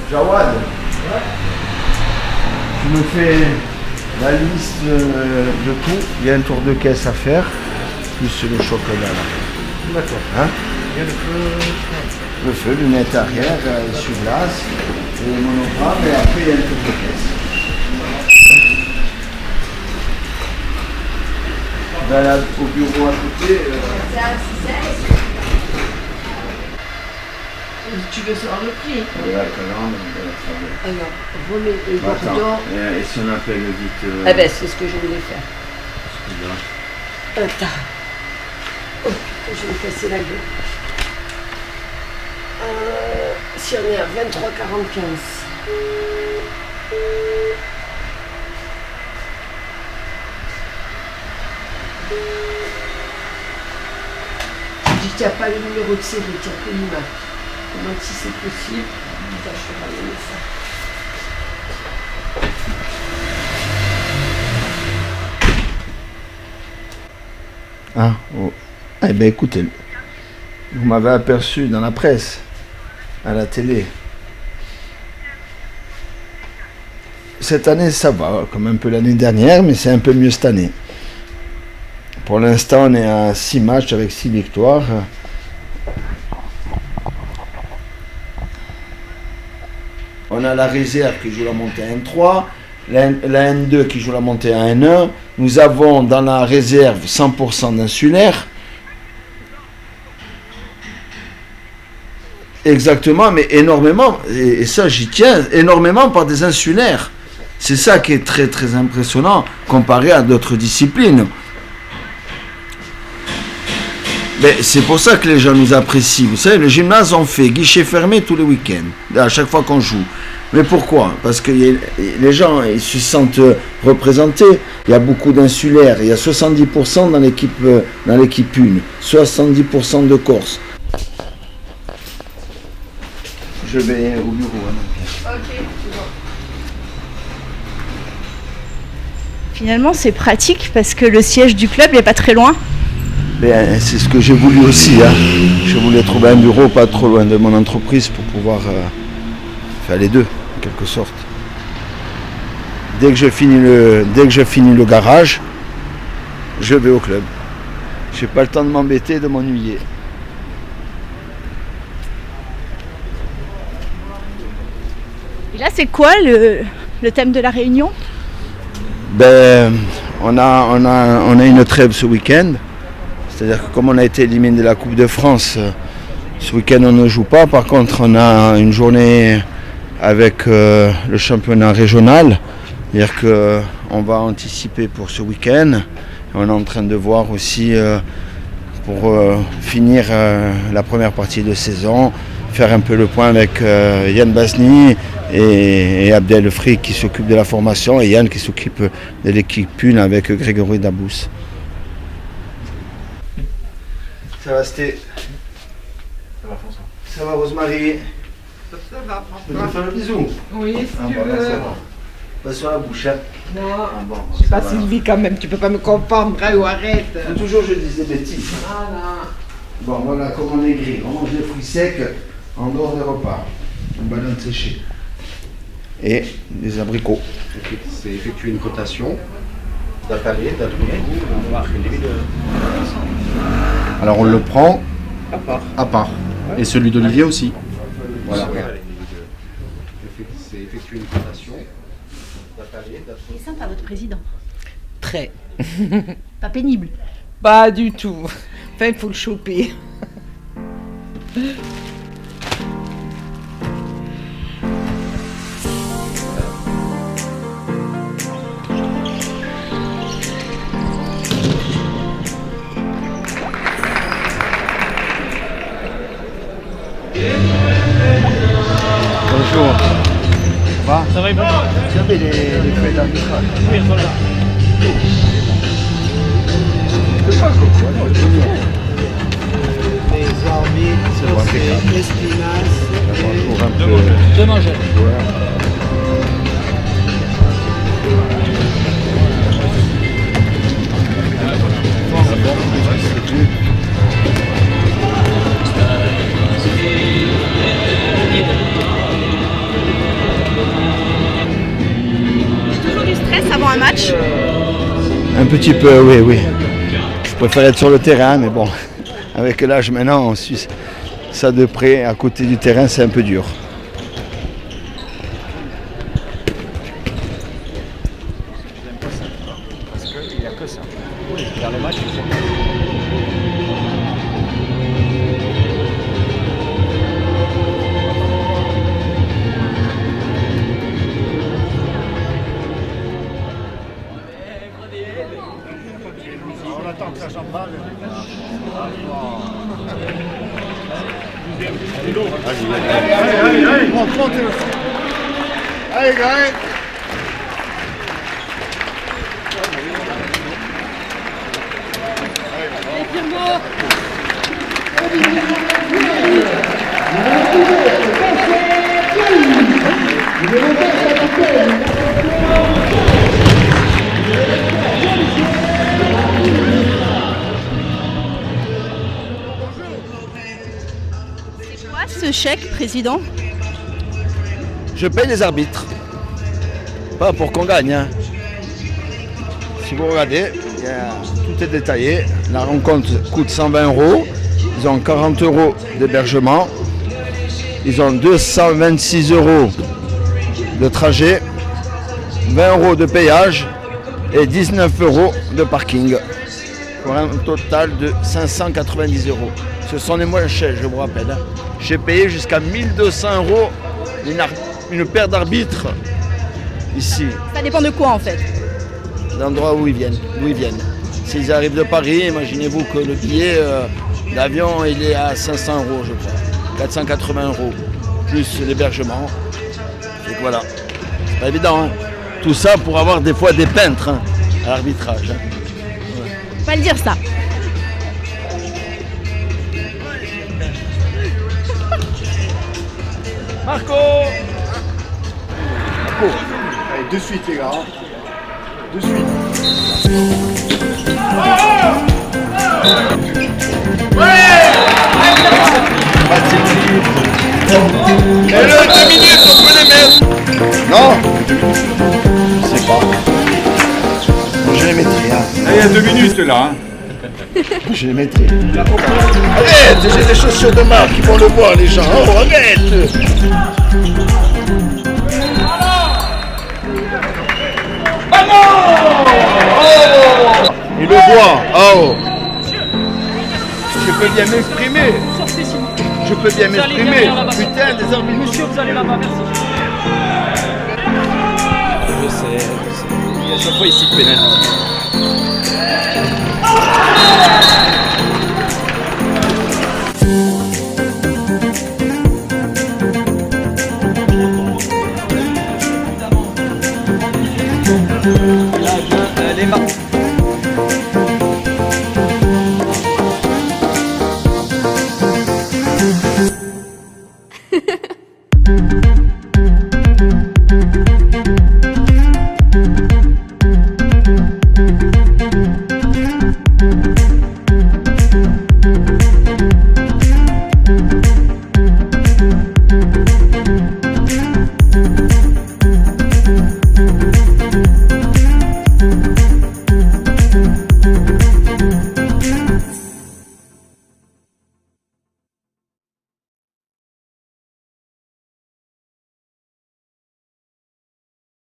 Jawad, tu me fais la liste de tout. Il y a un tour de caisse à faire, plus le chocolat là. D'accord. Hein? Il y a le feu. Le feu, lunettes arrière, essuie-glace, et le monogramme, et après il y a un tour de caisse. Ben là, au bureau à côté. Tu veux savoir le prix? Alors, remets les Bordeaux. Et si on appelle vite. Eh ben, c'est ce que je voulais faire. Attends. Oh, je vais me casser la gueule. Si on est à 23,45. Tu n'as pas le numéro de série, tu n'as que l'image. Comment si c'est possible? Putain, je vais ramener ça. Ah, oh. Eh bien écoutez, vous m'avez aperçu dans la presse, à la télé. Cette année, ça va, comme un peu l'année dernière, mais c'est un peu mieux cette année. Pour l'instant, on est à 6 matchs avec 6 victoires. On a la réserve qui joue la montée à 1-3, la N2 qui joue la montée à 1-1. Nous avons dans la réserve 100% d'insulaires. Exactement, mais énormément, et ça j'y tiens, énormément par des insulaires. C'est ça qui est très très impressionnant comparé à d'autres disciplines. Mais c'est pour ça que les gens nous apprécient. Vous savez, le gymnase, on fait guichet fermé tous les week-ends, à chaque fois qu'on joue. Mais pourquoi? Parce que les gens ils se sentent représentés. Il y a beaucoup d'insulaires. Il y a 70% dans l'équipe 1, 70% de Corse. Je vais au bureau. Ok, bon. Finalement, c'est pratique parce que le siège du club n'est pas très loin. Ben, c'est ce que j'ai voulu aussi. Hein. Je voulais trouver un bureau pas trop loin de mon entreprise pour pouvoir faire les deux, en quelque sorte. Dès que je finis le garage, je vais au club. Je n'ai pas le temps de m'embêter, de m'ennuyer. Et là, c'est quoi le thème de la réunion? Ben, on a une trêve ce week-end. C'est-à-dire que comme on a été éliminé de la Coupe de France, ce week-end on ne joue pas. Par contre, on a une journée avec le championnat régional. C'est-à-dire qu'on va anticiper pour ce week-end. On est en train de voir aussi pour finir la première partie de saison, faire un peu le point avec Yann Basny et Abdel Fri qui s'occupe de la formation et Yann qui s'occupe de l'équipe 1 avec Grégory Dabous. Ça va, Sté? Ça va, François. Ça va, Rosemary? Ça va, Tu veux faire le bisou? Oui, si tu Bon, veux. là, c'est bon. Pas sur la bouche, hein? Non, Bon, je suis ça pas va. Sylvie quand même, tu peux pas me confondre, hein, ou arrête. Toujours, je dis des bêtises. Voilà. Bon, voilà comment on est gris. On mange des fruits secs en dehors des repas. Une banane séchée. Et des abricots. C'est effectuer une cotation d'appalier, d'atelier. On marque une limite de... Alors on le prend à part. Et celui d'Olivier aussi. Voilà. C'est effectuer une cotation d'appalier, Il est sympa, votre président. Très. Pas pénible. Pas du tout. Enfin, il faut le choper. Bonjour. Ça va, bon. Vous avez les feuilles d'arbitrage? Oui, elles sont là. C'est pas comme quoi, non, je veux dire. Les orbites, C'est bon, impeccable. l'espinasse. Bonjour un peu. Deux mangeurs. Un petit peu, oui, oui. Je préfère être sur le terrain, mais bon, avec l'âge maintenant, on suit ça de près, à côté du terrain, c'est un peu dur. Parce qu'il n'y a que ça. Oui, dans le match, on attend que ça s'emballe. Allez, montez le son. Allez, gars. C'est quoi ce chèque, président? Je paye les arbitres. Pas pour qu'on gagne. Hein. Si vous regardez, tout est détaillé. La rencontre coûte 120 €. Ils ont 40 € d'hébergement. Ils ont 226 € de trajet, 20 € de péage et 19 € de parking. Pour un total de 590 €. Ce sont les moins chers, je vous rappelle. Hein. J'ai payé jusqu'à 1200 € une paire d'arbitres ici. Ça dépend de quoi en fait? L'endroit où ils viennent. S'ils arrivent de Paris, imaginez-vous que le billet d'avion il est à 500 € je crois. 480 €, plus l'hébergement. Et voilà. C'est pas évident, hein. Tout ça pour avoir des fois des peintres hein, à l'arbitrage. Hein. Faut pas le dire ça. Marco. Allez, de suite, les gars. De suite. Et le 2 minutes, on peut les mettre. Non. Je sais pas. Je les mettrai. Hein. Il y a 2 minutes là. Je les mettrai. Arrête, j'ai des chaussures de marque, ils vont le voir les gens. Oh, arrête. Il le voit. Oh. Je peux bien m'exprimer. Je peux bien m'exprimer. Putain, des arbitres. Monsieur, vous allez là-bas, merci. Je sais. À chaque fois, ici, pénal.